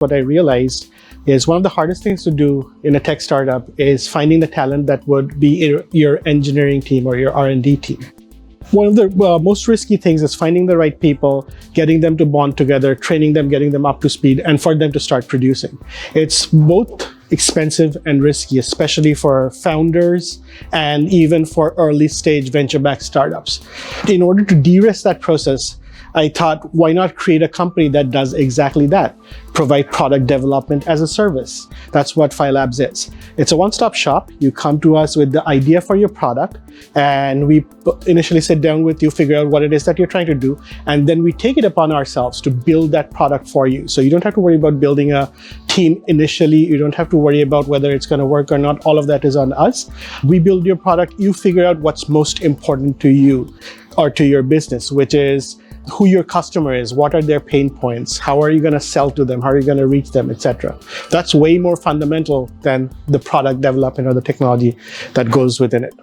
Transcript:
what I realized is one of the hardest things to do in a tech startup is finding the talent that would be your engineering team or your R&D team. One of the most risky things is finding the right people, getting them to bond together, training them, getting them up to speed, and for them to start producing. It's both expensive and risky, especially for founders and even for early stage venture-backed startups. In order to de-risk that process, I thought, why not create a company that does exactly that? Provide product development as a service. That's what FYELABS is. It's a one-stop shop. You come to us with the idea for your product, and we initially sit down with you, figure out what it is that you're trying to do, and then we take it upon ourselves to build that product for you. So you don't have to worry about building a team initially. You don't have to worry about whether it's going to work or not. All of that is on us. We build your product. You figure out what's most important to you or to your business, which is who your customer is, what are their pain points, how are you going to sell to them, how are you going to reach them, etc. That's way more fundamental than the product development or the technology that goes within it.